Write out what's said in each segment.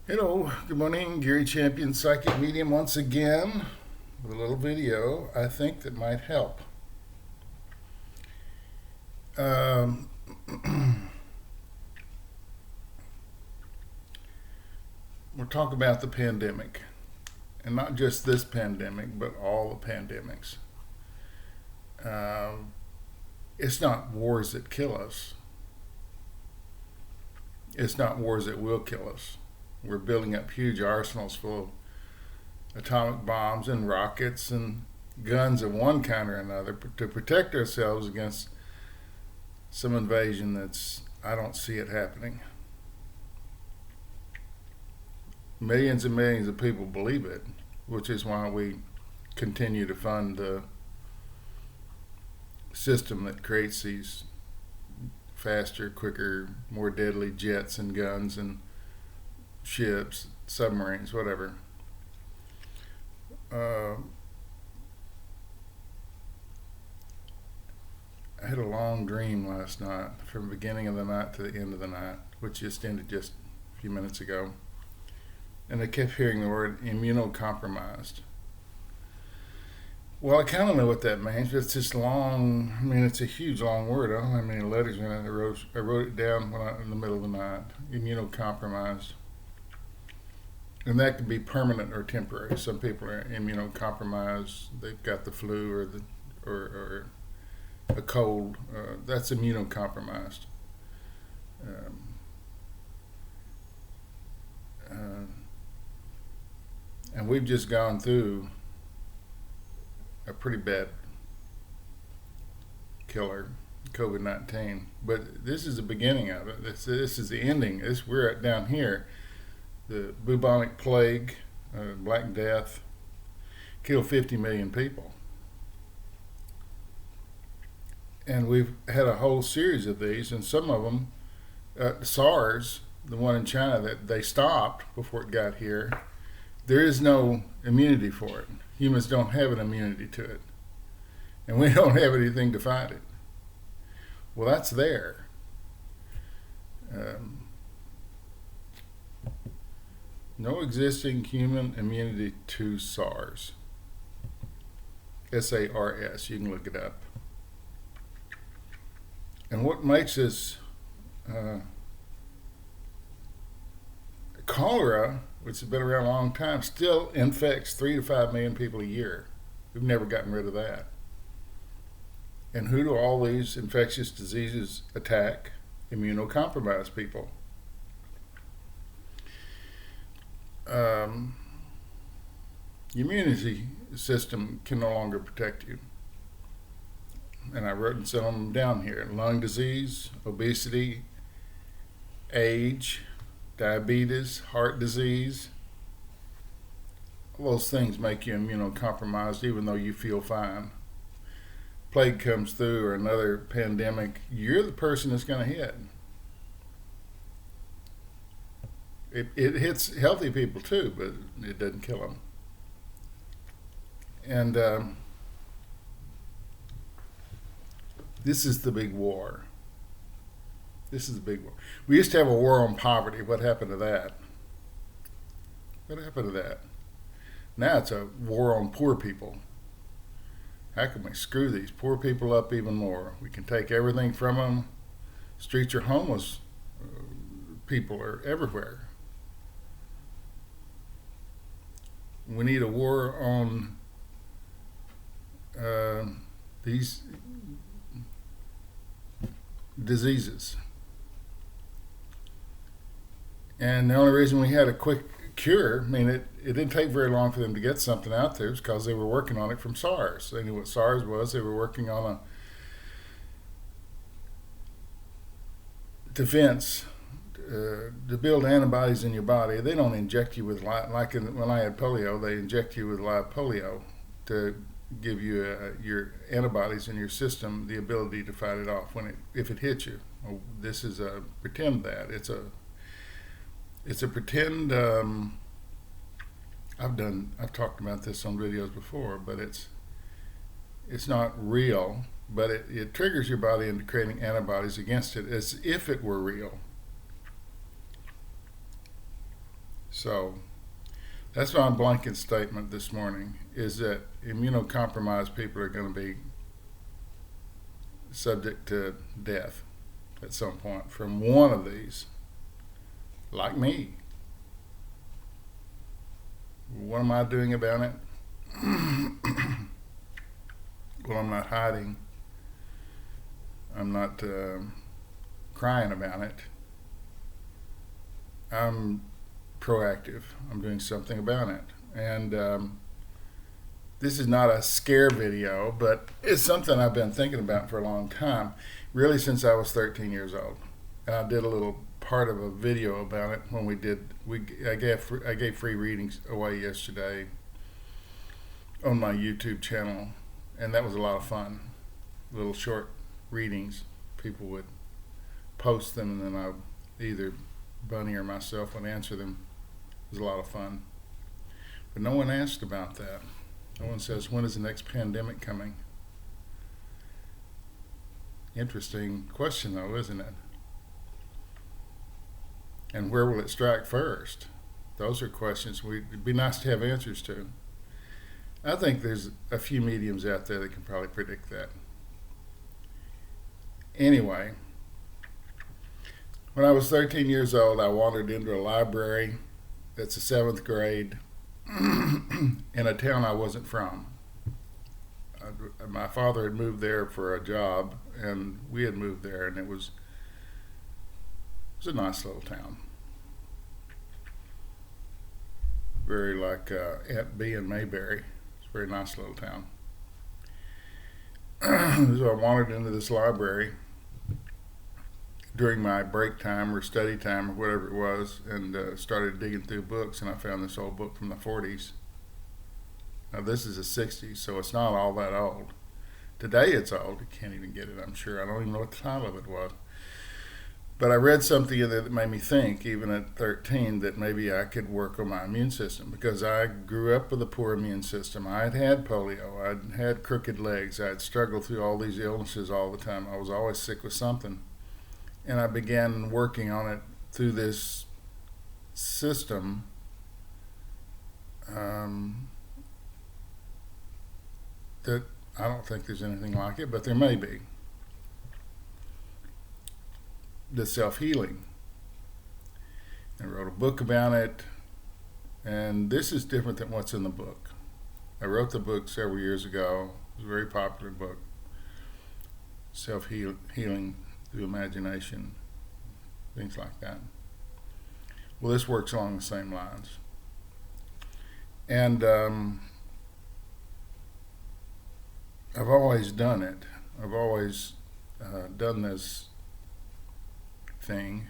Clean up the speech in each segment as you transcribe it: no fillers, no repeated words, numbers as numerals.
Hello, good morning. Gary Champion, Psychic Medium, once again with a little video I think that might help. Um, we're talking about the pandemic, and not just this pandemic, but all the pandemics. Um, it's not wars that kill us, it's not wars that will kill us. We're building up huge arsenals full of atomic bombs and rockets and guns of one kind or another to protect ourselves against some invasion I don't see it happening. Millions and millions of people believe it, which is why we continue to fund the system that creates these faster, quicker, more deadly jets and guns and ships, submarines, whatever. Uh, I had a long dream last night, from the beginning of the night to the end of the night, which just ended just a few minutes ago. And I kept hearing the word immunocompromised. Well, I kind of know what that means, but it's this long, it's a huge long word. I don't know how many letters in it. I wrote it down in the middle of the night. Immunocompromised. And that can be permanent or temporary. Some people are immunocompromised. They've got the flu or a cold. That's immunocompromised. Um, uh, and we've just gone through a pretty bad killer, COVID-19. But this is the beginning of it. This is the ending. We're down here. The bubonic plague, Black Death, killed 50 million people. And we've had a whole series of these, and some of them, SARS, the one in China that they stopped before it got here, there is no immunity for it. Humans don't have an immunity to it. And we don't have anything to fight it. Well, that's there. No existing human immunity to SARS. SARS, you can look it up. And what makes us cholera, which has been around a long time, still infects 3 to 5 million people a year. We've never gotten rid of that. And who do all these infectious diseases attack? Immunocompromised people. Your immunity system can no longer protect you. And I wrote some of them down here: lung disease, obesity, age, diabetes, heart disease. All those things make you immunocompromised even though you feel fine. Plague comes through or another pandemic, you're the person that's going to hit. It hits healthy people too, but it doesn't kill them. And this is the big war. This is the big war. We used to have a war on poverty. What happened to that? What happened to that? Now it's a war on poor people. How can we screw these poor people up even more? We can take everything from them. Streets are homeless. People are everywhere. We need a war on these diseases. And the only reason we had a quick cure, it didn't take very long for them to get something out there, because they were working on it from SARS. They knew what SARS was. They were working on a defense to build antibodies in your body. They don't inject you with, when I had polio, they inject you with live polio to give you your antibodies in your system the ability to fight it off if it hits you. This is a pretend that it's a pretend. I've talked about this on videos before, but it's not real. But it triggers your body into creating antibodies against it as if it were real. So that's my blanket statement this morning, is that immunocompromised people are going to be subject to death at some point from one of these, like me. What am I doing about it? Well, I'm not hiding. I'm not crying about it. I'm proactive. I'm doing something about it. And this is not a scare video, but it's something I've been thinking about for a long time, really since I was 13 years old. And I did a little part of a video about it when I gave free readings away yesterday on my YouTube channel, and that was a lot of fun. Little short readings. People would post them, and then either Bunny or myself would answer them. It was a lot of fun. But no one asked about that. No one says, when is the next pandemic coming? Interesting question, though, isn't it? And where will it strike first? Those are questions it'd be nice to have answers to. I think there's a few mediums out there that can probably predict that. Anyway, when I was 13 years old, I wandered into a library that's the 7th grade in a town I wasn't from. My father had moved there for a job, and we had moved there, and it was a nice little town. Very like Aunt Bee and Mayberry. It's a very nice little town. So I wandered into this library during my break time or study time or whatever it was, and started digging through books, and I found this old book from the 40s. Now this is the 60s, so it's not all that old. Today it's old. You can't even get it, I'm sure. I don't even know what the title of it was. But I read something in there that made me think, even at 13, that maybe I could work on my immune system, because I grew up with a poor immune system. I had polio. I'd had crooked legs. I'd struggled through all these illnesses all the time. I was always sick with something. And I began working on it through this system that I don't think there's anything like it, but there may be. The self-healing. I wrote a book about it, and this is different than what's in the book. I wrote the book several years ago. It was a very popular book. Self-healing through imagination, things like that. Well, this works along the same lines. And I've always done it. I've always done this thing.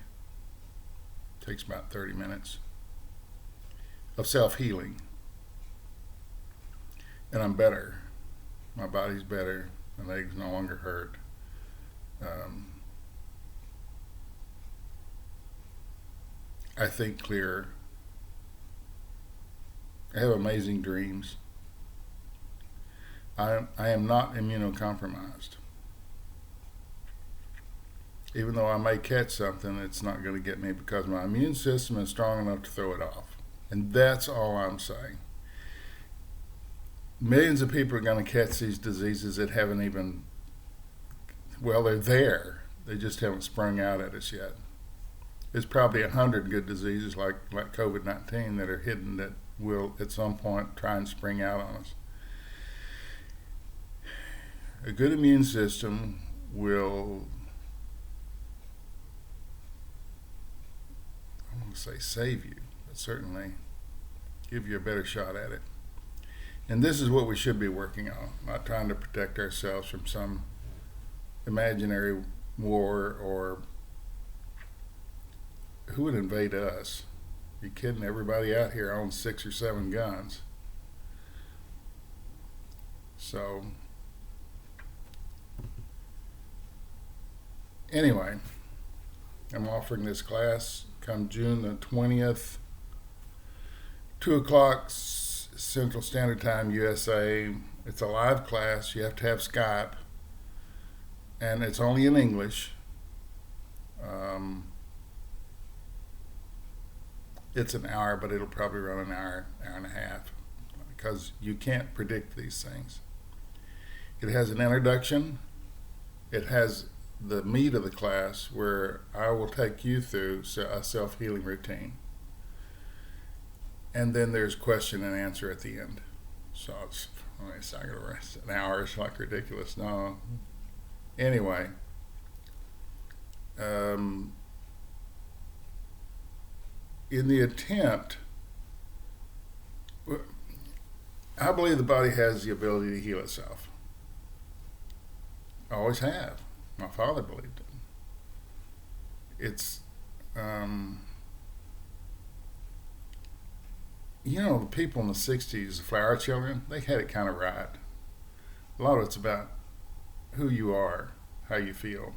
It takes about 30 minutes of self-healing. And I'm better. My body's better. My legs no longer hurt. I think clearer. I have amazing dreams. I am not immunocompromised. Even though I may catch something, it's not going to get me because my immune system is strong enough to throw it off. And that's all I'm saying. Millions of people are going to catch these diseases that haven't even, well, they're there. They just haven't sprung out at us yet. There's probably 100 good diseases like COVID-19 that are hidden that will at some point try and spring out on us. A good immune system will, I don't want to say save you, but certainly give you a better shot at it. And this is what we should be working on, not trying to protect ourselves from some imaginary war or who would invade us. You kidding? Everybody out here owns 6 or 7 guns. So anyway, I'm offering this class come June the 20th, 2 o'clock Central Standard Time, USA. It's a live class. You have to have Skype, and it's only in English. it's an hour, but it'll probably run an hour, hour and a half, because you can't predict these things. It has an introduction. It has the meat of the class where I will take you through a self-healing routine. And then there's question and answer at the end. So it's not going to rest an hour. It's like ridiculous. No. Anyway, in the attempt, I believe the body has the ability to heal itself. I always have. My father believed it. It's, the people in the 60s, the flower children, they had it kind of right. A lot of it's about who you are, how you feel.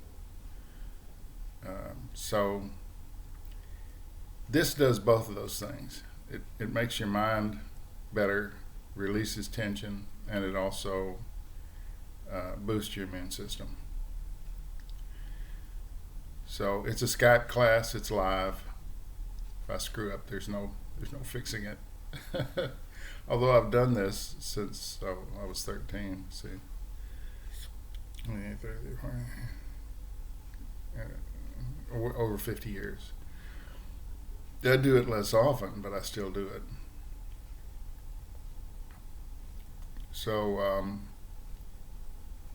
So this does both of those things. It makes your mind better, releases tension, and it also boosts your immune system. So it's a Skype class. It's live. If I screw up, there's no fixing it. Although I've done this since I was 13. See, over 50 years. I do it less often, but I still do it. So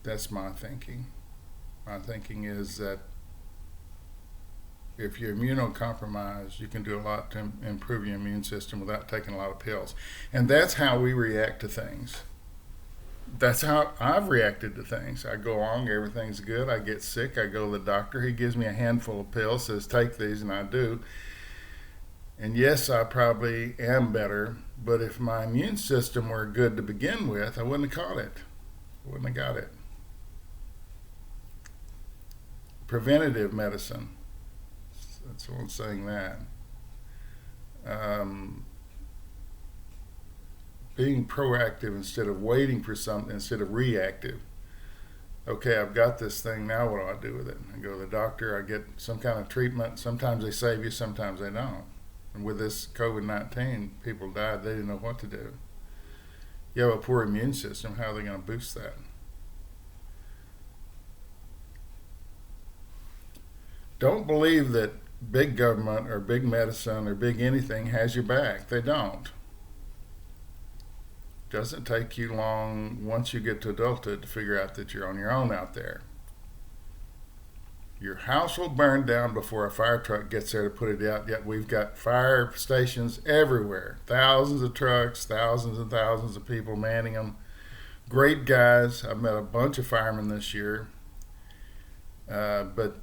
that's my thinking. My thinking is that if you're immunocompromised, you can do a lot to improve your immune system without taking a lot of pills. And that's how we react to things. That's how I've reacted to things. I go along, everything's good. I get sick, I go to the doctor. He gives me a handful of pills, says take these, and I do. And yes, I probably am better, but if my immune system were good to begin with, I wouldn't have caught it. I wouldn't have got it. Preventative medicine. That's what I'm saying that. Being proactive instead of waiting for something, instead of reactive. Okay, I've got this thing, now what do I do with it? I go to the doctor, I get some kind of treatment. Sometimes they save you, sometimes they don't. And with this COVID-19, people died, they didn't know what to do. You have a poor immune system, how are they going to boost that? Don't believe that big government or big medicine or big anything has your back. They don't. Doesn't take you long once you get to adulthood to figure out that you're on your own out there. Your house will burn down before a fire truck gets there to put it out, yet we've got fire stations everywhere. Thousands of trucks, thousands and thousands of people manning them. Great guys. I've met a bunch of firemen this year. But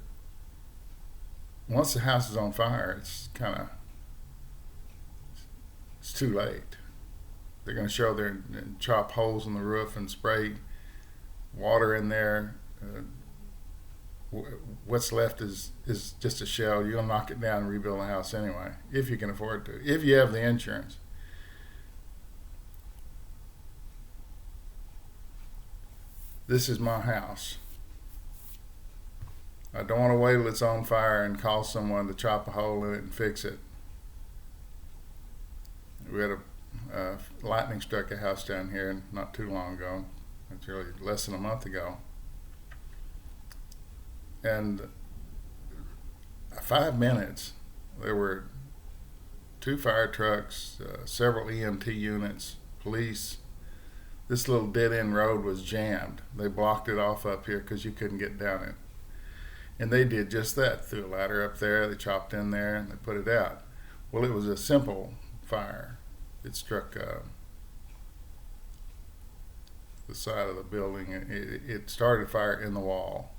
once the house is on fire, it's too late. They're going to show there and chop holes in the roof and spray water in there. What's left is just a shell. You'll knock it down and rebuild the house anyway, if you can afford to, if you have the insurance. This is my house. I don't want to wait till it's on fire and call someone to chop a hole in it and fix it. We had a lightning struck a house down here not too long ago. It's really less than a month ago. And 5 minutes, there were 2 fire trucks, several EMT units, police. This little dead-end road was jammed. They blocked it off up here because you couldn't get down it. And they did just that. Threw a ladder up there, they chopped in there, and they put it out. Well, it was a simple fire. It struck the side of the building. It started a fire in the wall.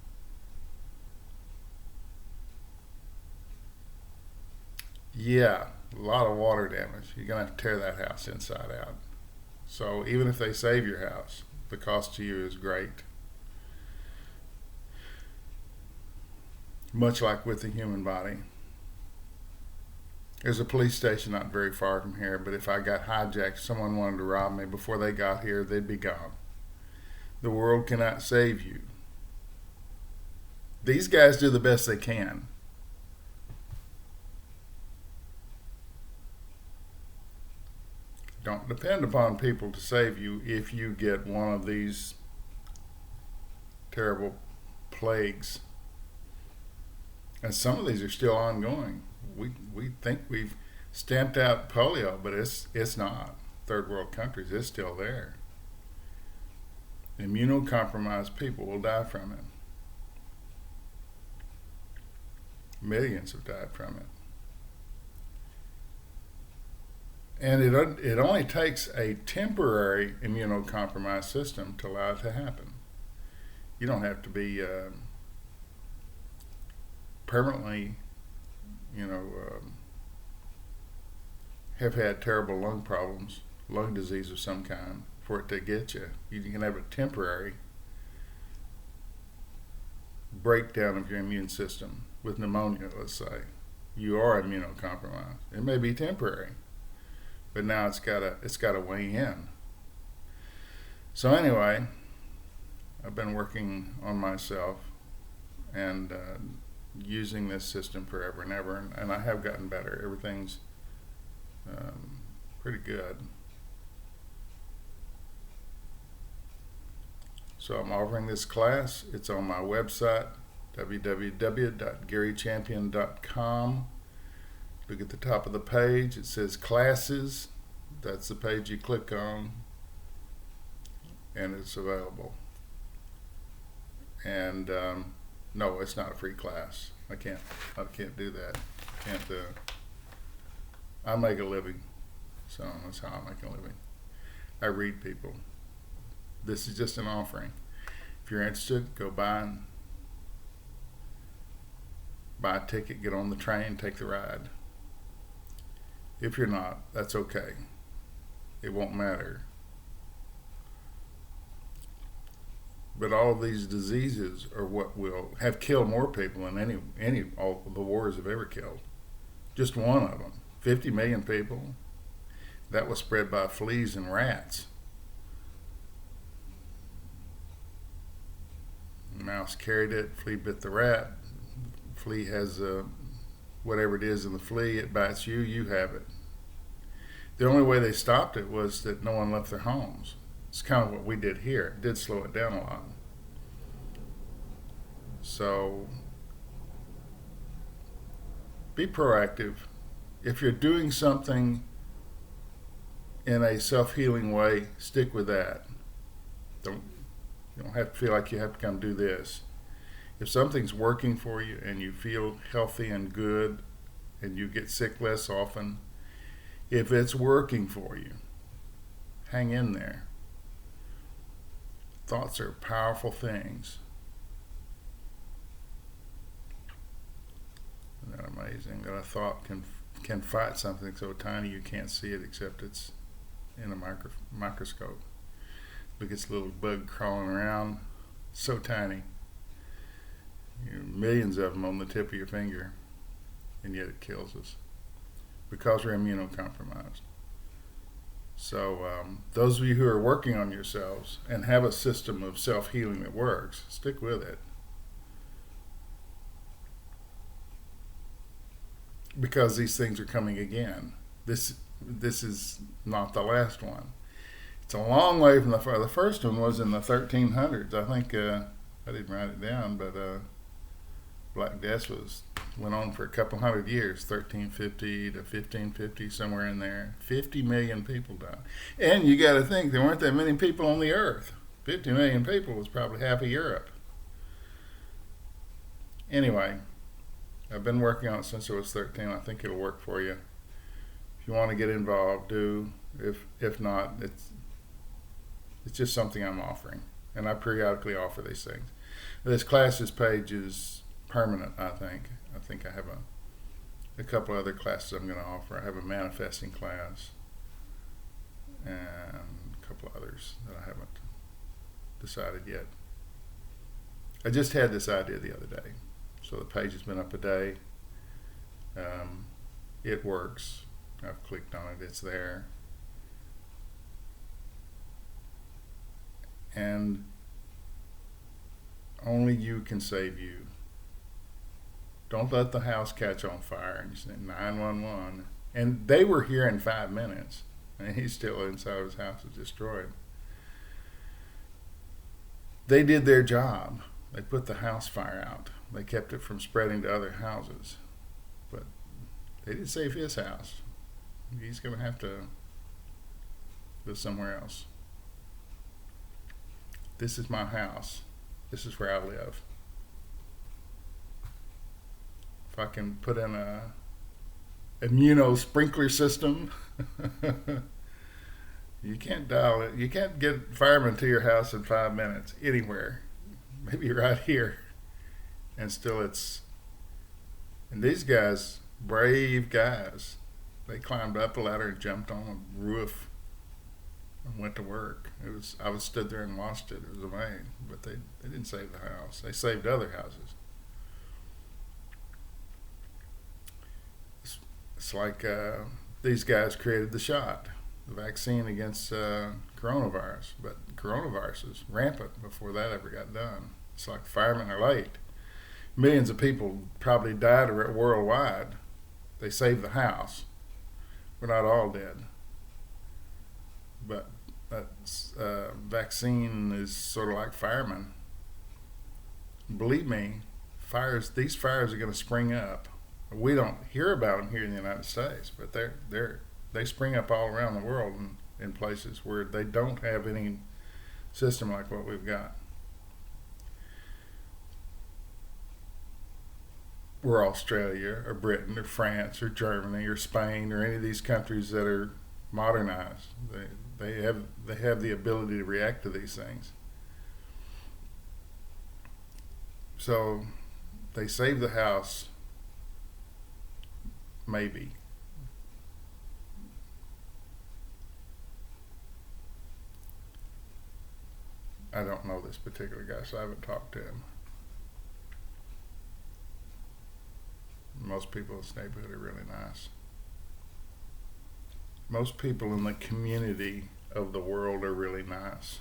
Yeah, a lot of water damage. You're going to have to tear that house inside out. So even if they save your house, the cost to you is great. Much like with the human body. There's a police station not very far from here, but if I got hijacked, someone wanted to rob me before they got here, they'd be gone. The world cannot save you. These guys do the best they can. Don't depend upon people to save you if you get one of these terrible plagues. And some of these are still ongoing. We think we've stamped out polio, but it's not. Third world countries, it's still there. Immunocompromised people will die from it. Millions have died from it. And it only takes a temporary immunocompromised system to allow it to happen. You don't have to be permanently, have had terrible lung problems, lung disease of some kind, for it to get you. You can have a temporary breakdown of your immune system with pneumonia, let's say. You are immunocompromised. It may be temporary, but now it's got to weigh in. So anyway, I've been working on myself and using this system forever and ever, and I have gotten better. Everything's pretty good. So I'm offering this class. It's on my website, www.garychampion.com. Look at the top of the page. It says classes. That's the page you click on, and it's available. And no, it's not a free class. I can't do that. I make a living, so that's how I make a living. I read people. This is just an offering. If you're interested, go buy a ticket, get on the train, take the ride. If you're not, that's okay. It won't matter. But all of these diseases are what have killed more people than all the wars have ever killed. Just one of them. 50 million people. That was spread by fleas and rats. The mouse carried it, flea bit the rat. Flea has whatever it is in the flea, it bites you, you have it. The only way they stopped it was that no one left their homes. It's kind of what we did here. It did slow it down a lot. So be proactive. If you're doing something in a self-healing way, stick with that. You don't have to feel like you have to come do this. If something's working for you and you feel healthy and good and you get sick less often, if it's working for you, hang in there. Thoughts are powerful things. Isn't that amazing that a thought can fight something so tiny you can't see it except it's in a microscope. Look at this little bug crawling around, so tiny. Millions of them on the tip of your finger, and yet it kills us because we're immunocompromised. So those of you who are working on yourselves and have a system of self-healing that works, stick with it. Because these things are coming again. This is not the last one. It's a long way from the first one was in the 1300s. I think I didn't write it down, but Black Death went on for a couple hundred years, 1350 to 1550, somewhere in there. 50 million people died. And you got to think, there weren't that many people on the earth. 50 million people was probably half of Europe. Anyway, I've been working on it since I was 13. I think it'll work for you. If you want to get involved, do. If not, it's just something I'm offering. And I periodically offer these things. This classes page is permanent, I think. I think I have a couple other classes I'm going to offer. I have a manifesting class and a couple others that I haven't decided yet. I just had this idea the other day. So the page has been up a day. It works. I've clicked on it. It's there. And only you can save you. Don't let the house catch on fire and you say 911. And they were here in 5 minutes. and he's still inside his house is destroyed. They did their job. They put the house fire out. They kept it from spreading to other houses. But they didn't save his house. He's going to have to live somewhere else. This is my house. This is where I live. If I can put in a immuno sprinkler system, you can't dial it. You can't get firemen to your house in 5 minutes anywhere. Maybe right here, and still it's. And these guys, brave guys, they climbed up a ladder and jumped on a roof and went to work. I was stood there and watched it. It was amazing, but they didn't save the house. They saved other houses. It's like these guys created the shot, the vaccine against coronavirus, but coronavirus is rampant before that ever got done. It's like firemen are late. Millions of people probably died worldwide. They saved the house. We're not all dead. But vaccine is sort of like firemen. Believe me, these fires are going to spring up. We don't hear about them here in the United States, but they spring up all around the world in places where they don't have any system like what we've got. We're Australia or Britain or France or Germany or Spain or any of these countries that are modernized. They have the ability to react to these things. So they save the house, maybe. I don't know this particular guy, so I haven't talked to him. Most people in this neighborhood are really nice. Most people in the community of the world are really nice.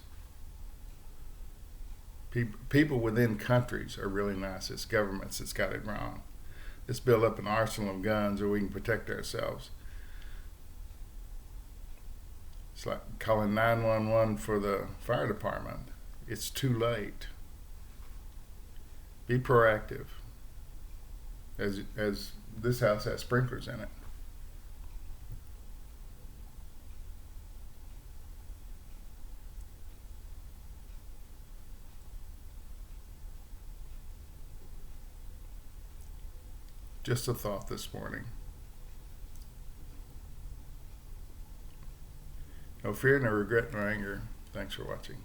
People within countries are really nice. It's governments that's got it wrong. Let's build up an arsenal of guns where we can protect ourselves. It's like calling 911 for the fire department. It's too late. Be proactive. As this house has sprinklers in it. Just a thought this morning. No fear, no regret, no anger. Thanks for watching.